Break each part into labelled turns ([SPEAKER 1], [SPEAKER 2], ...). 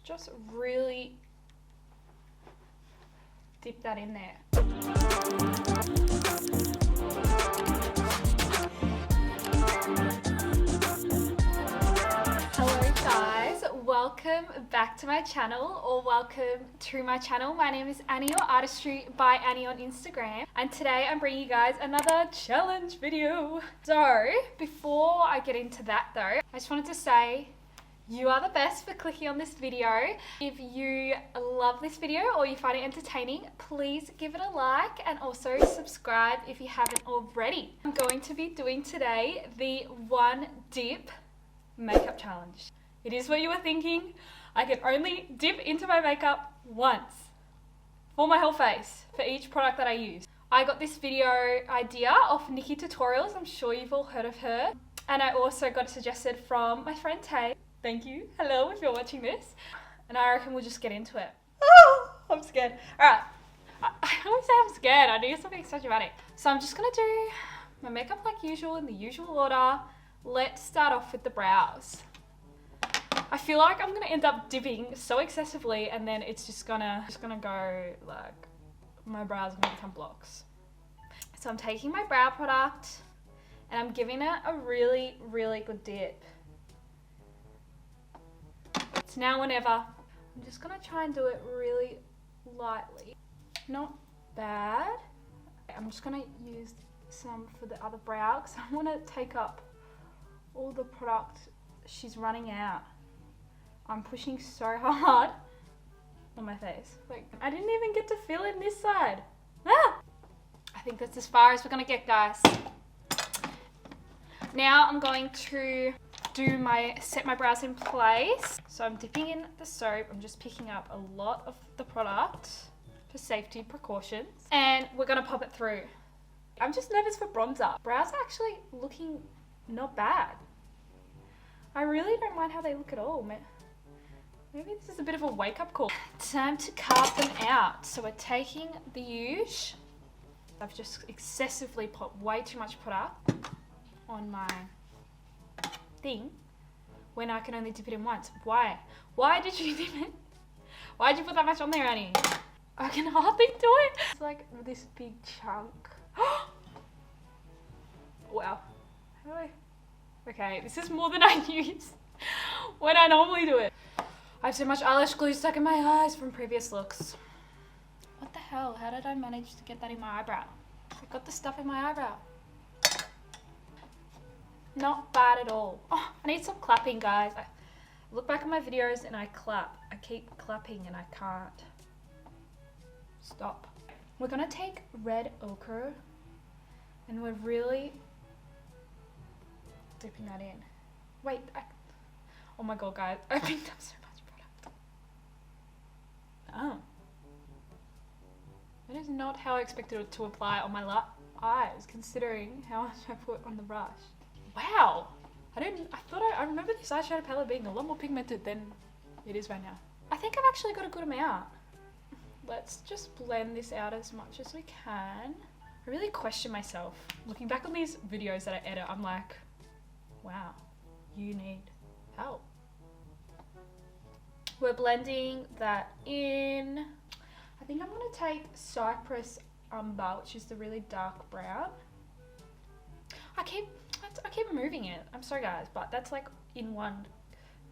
[SPEAKER 1] just really dip that in there. Hello guys, welcome back to my channel, or welcome to my channel. My name is Annie, or Artistry by Annie on Instagram, and today I'm bringing you guys another challenge video. So before I get into that though, I just wanted to say you are the best for clicking on this video. If you love this video or you find it entertaining, please give it a like and also subscribe if you haven't already. I'm going to be doing today the one dip makeup challenge. It is what you were thinking. I can only dip into my makeup once for my whole face for each product that I use. I got this video idea off Nikki Tutorials. I'm sure you've all heard of her. And I also got it suggested from my friend Tay. Thank you. Hello, if you're watching this. And I reckon we'll just get into it. Oh, I'm scared. All right. I always say I'm scared. I do something so dramatic. So I'm just going to do my makeup like usual in the usual order. Let's start off with the brows. I feel like I'm going to end up dipping so excessively and then it's just gonna go like, my brows are going to become blocks. So I'm taking my brow product and I'm giving it a really, really good dip. It's now or never. I'm just gonna try and do it really lightly. Not bad. I'm just gonna use some for the other brow because I want to take up all the product. She's running out. I'm pushing so hard on my face. Like, I didn't even get to fill in this side. Ah! I think that's as far as we're gonna get, guys. Now I'm going to set my brows in place. So I'm dipping in the soap. I'm just picking up a lot of the product for safety precautions. And we're gonna pop it through. I'm just nervous for bronzer. Brows are actually looking not bad. I really don't mind how they look at all. Maybe this is a bit of a wake-up call. Time to carve them out. So we're taking the Huge. I've just excessively put way too much product on my thing when I can only dip it in once. Why? Why did you dip it? Why did you put that much on there, Annie? I can hardly do it. It's like this big chunk. Wow. How do I? Okay, this is more than I use when I normally do it. I have so much eyelash glue stuck in my eyes from previous looks. What the hell? How did I manage to get that in my eyebrow? I got the stuff in my eyebrow. Not bad at all. Oh, I need some clapping, guys. I look back at my videos and I clap. I keep clapping and I can't stop. We're gonna take red ochre and we're really dipping that in. Wait, oh my god, guys, I picked up so much product. Oh. That is not how I expected it to apply on my eyes, considering how much I put on the brush. Wow, I remember this eyeshadow palette being a lot more pigmented than it is right now. I think I've actually got a good amount. Let's just blend this out as much as we can. I really question myself. Looking back on these videos that I edit, I'm like, wow, you need help. We're blending that in. I think I'm gonna take Cypress Umber, which is the really dark brown. I keep removing it. I'm sorry guys, but that's like in one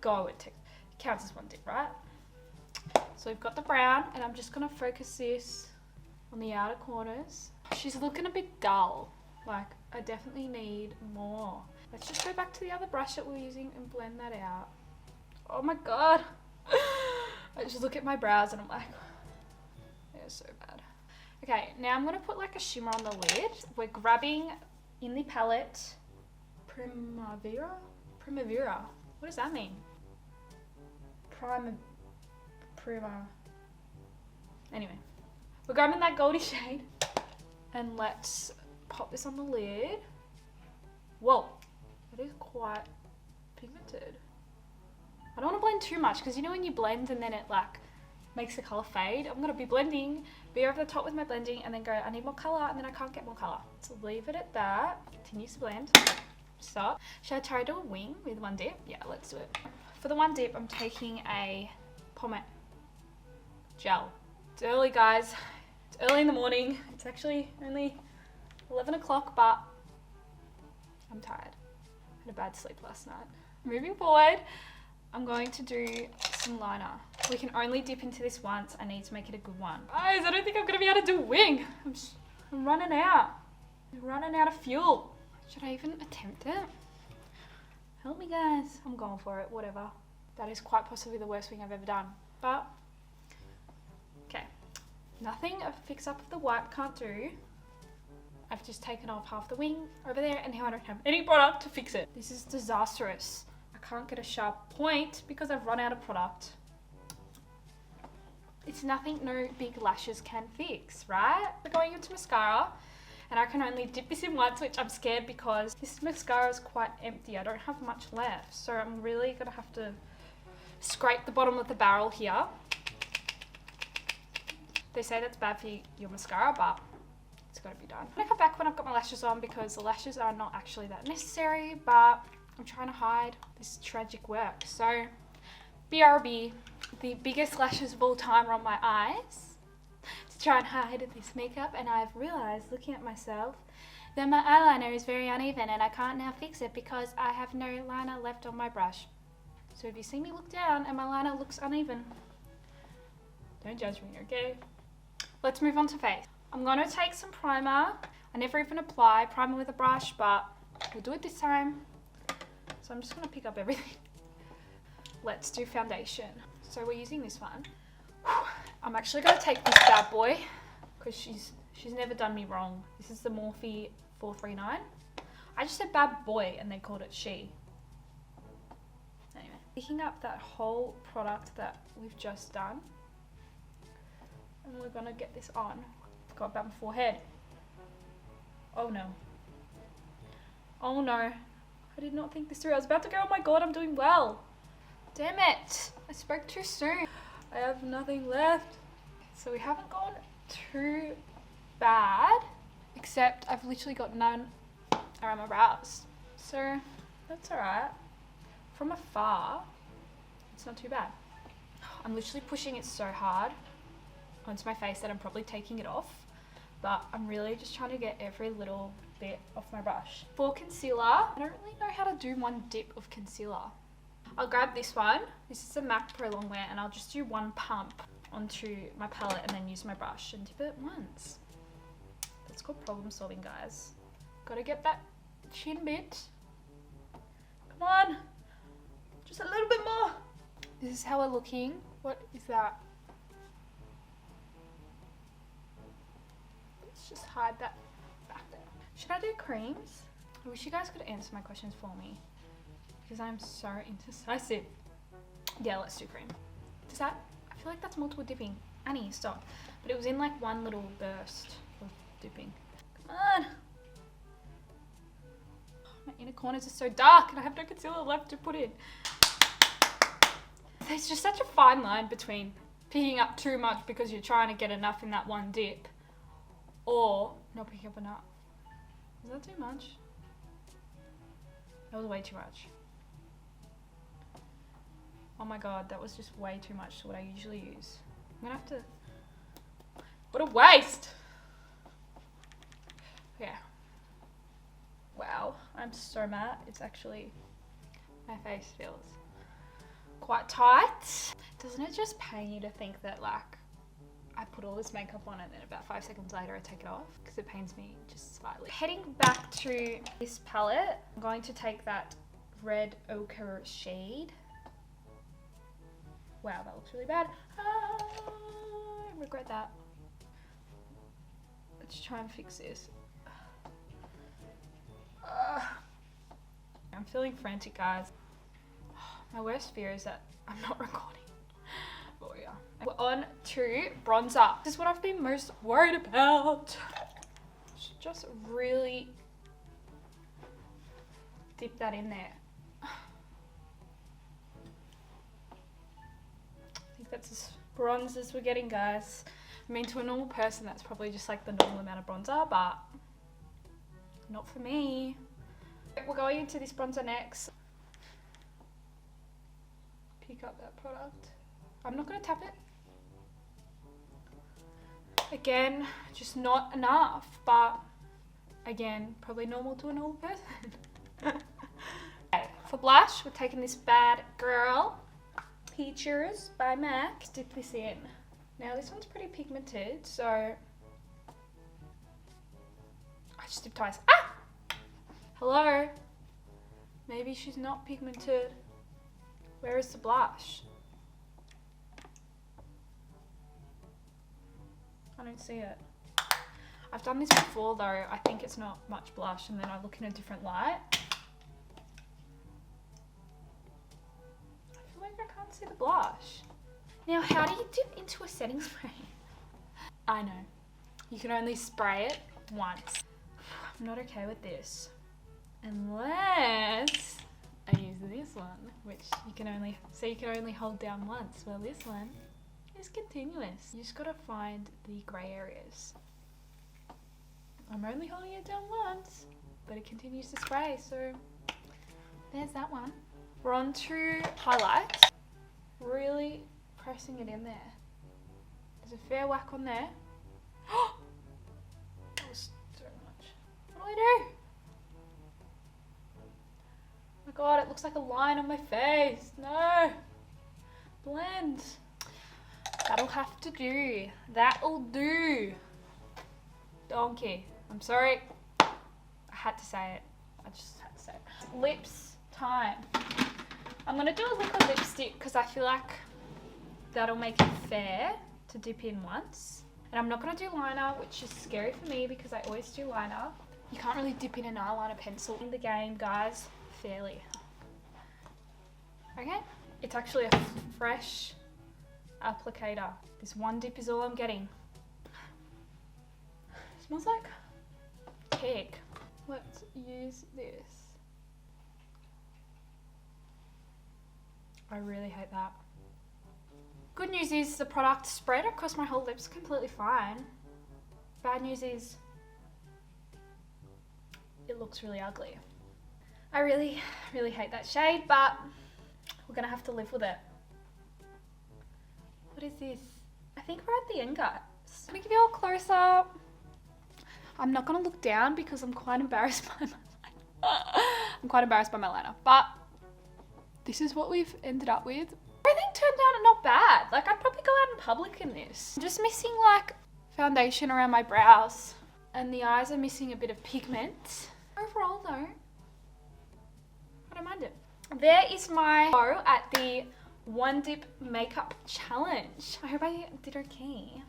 [SPEAKER 1] go. It counts as one dip, right? So we've got the brown and I'm just gonna focus this on the outer corners. She's looking a bit dull. Like, I definitely need more. Let's just go back to the other brush that we're using and blend that out. Oh my god. I just look at my brows and I'm like, they're so bad. Okay, now I'm gonna put like a shimmer on the lid. We're grabbing in the palette Primavera? What does that mean? Anyway, we're grabbing that goldy shade and let's pop this on the lid. Whoa, that is quite pigmented. I don't want to blend too much because you know when you blend and then it like makes the color fade. I'm gonna be blending, be over the top with my blending and then go, I need more color, and then I can't get more color. So leave it at that. Continue to blend. Stop. Should I try to do a wing with one dip? Yeah, let's do it. For the one dip, I'm taking a pomade gel. It's early, guys. It's early in the morning. It's actually only 11 o'clock, but I'm tired. I had a bad sleep last night. Moving forward, I'm going to do some liner. We can only dip into this once. I need to make it a good one. Guys, I don't think I'm gonna be able to do a wing. I'm running out. I'm running out of fuel. Should I even attempt it? Help me, guys. I'm going for it, whatever. That is quite possibly the worst wing I've ever done. But, okay. Nothing a fix up of the wipe can't do. I've just taken off half the wing over there and now I don't have any product to fix it. This is disastrous. I can't get a sharp point because I've run out of product. It's nothing no big lashes can fix, right? We're going into mascara and I can only dip this in once, which I'm scared because this mascara is quite empty. I don't have much left. So I'm really gonna have to scrape the bottom of the barrel here. They say that's bad for your mascara, but it's gotta be done. I'm gonna come back when I've got my lashes on because the lashes are not actually that necessary, but I'm trying to hide this tragic work. So, BRB, the biggest lashes of all time are on my eyes to try and hide this makeup, and I've realized, looking at myself, that my eyeliner is very uneven and I can't now fix it because I have no liner left on my brush. So if you see me look down and my liner looks uneven, don't judge me, okay? Let's move on to face. I'm gonna take some primer. I never even apply primer with a brush, but we'll do it this time. So I'm just gonna pick up everything. Let's do foundation. So we're using this one. I'm actually gonna take this bad boy because she's never done me wrong. This is the Morphe 439. I just said bad boy and they called it she. Anyway, picking up that whole product that we've just done. And we're gonna get this on. Forgot about my forehead. Oh no. Oh no. I did not think this through. I was about to go, oh my god, I'm doing well. Damn it. I spoke too soon. I have nothing left. So we haven't gone too bad, except I've literally got none around my brows. So that's alright. From afar, it's not too bad. I'm literally pushing it so hard onto my face that I'm probably taking it off, but I'm really just trying to get every little bit off my brush. For concealer, I don't really know how to do one dip of concealer. I'll grab this one. This is a MAC Pro Longwear, and I'll just do one pump onto my palette and then use my brush and dip it once. That's called problem solving, guys. Gotta get that chin bit. Come on, just a little bit more. This is how we're looking. What is that? Let's just hide that back there. Should I do creams? I wish you guys could answer my questions for me because I'm so indecisive. Yeah, let's do cream. Does that, I feel like that's multiple dipping. Annie, stop. But it was in like one little burst of dipping. Come on. My inner corners are so dark and I have no concealer left to put in. There's just such a fine line between picking up too much because you're trying to get enough in that one dip or not picking up enough. Is that too much? That was way too much. Oh my god, that was just way too much to what I usually use. I'm gonna have to... What a waste! Yeah. Wow, I'm so mad. It's actually... My face feels quite tight. Doesn't it just pain you to think that like I put all this makeup on and then about 5 seconds later I take it off? Because it pains me just slightly. Heading back to this palette, I'm going to take that red ochre shade. Wow, that looks really bad. I regret that. Let's try and fix this. I'm feeling frantic, guys. My worst fear is that I'm not recording. Oh yeah. We're on to bronzer. This is what I've been most worried about. Just really dip that in there. I think that's as bronze as we're getting, guys. I mean, to a normal person, that's probably just like the normal amount of bronzer, but not for me. We're going into this bronzer next. Pick up that product. I'm not gonna tap it. Again, just not enough, but again, probably normal to a normal person. Okay, for blush, we're taking this Bad Girl Peaches by MAC. Let's dip this in. Now this one's pretty pigmented, so I just dip twice. Ah! Hello? Maybe she's not pigmented. Where is the blush? I don't see it. I've done this before though. I think it's not much blush and then I look in a different light. I feel like I can't see the blush. Now, how do you dip into a setting spray? I know. You can only spray it once. I'm not okay with this. Unless I use this one, which you can only hold down once. Well, this one is continuous. You just gotta find the grey areas. I'm only holding it down once, but it continues to spray, so there's that one. We're on to highlights. Really pressing it in there. There's a fair whack on there. That was so much. What do I do? Oh my god, it looks like a line on my face. No. Blend. That'll have to do. That'll do. Donkey. I'm sorry. I had to say it. I just had to say it. Lips time. I'm going to do a liquid lipstick because I feel like that'll make it fair to dip in once. And I'm not going to do liner, which is scary for me because I always do liner. You can't really dip in an eyeliner pencil in the game, guys, fairly. Okay? It's actually a fresh applicator. This one dip is all I'm getting. It smells like cake. Let's use this. I really hate that. Good news is the product spread across my whole lips completely fine. Bad news is it looks really ugly. I really hate that shade, but we're gonna have to live with it. What is this? I think we're at the end, guys. Let me give you a close up. I'm not gonna look down because I'm quite embarrassed by my liner. But this is what we've ended up with. Everything turned out not bad. Like, I'd probably go out in public in this. I'm just missing like foundation around my brows and the eyes are missing a bit of pigment. Overall though, I don't mind it. There is my go at the one dip makeup challenge. I hope I did okay.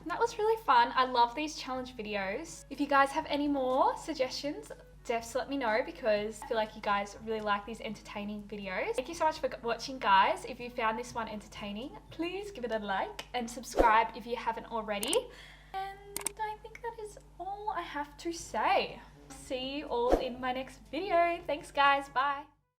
[SPEAKER 1] That was really fun. I love these challenge videos. If you guys have any more suggestions, just let me know because I feel like you guys really like these entertaining videos. Thank you so much for watching, guys. If you found this one entertaining, please give it a like and subscribe if you haven't already. And I think that is all I have to say. See you all in my next video. Thanks, guys. Bye.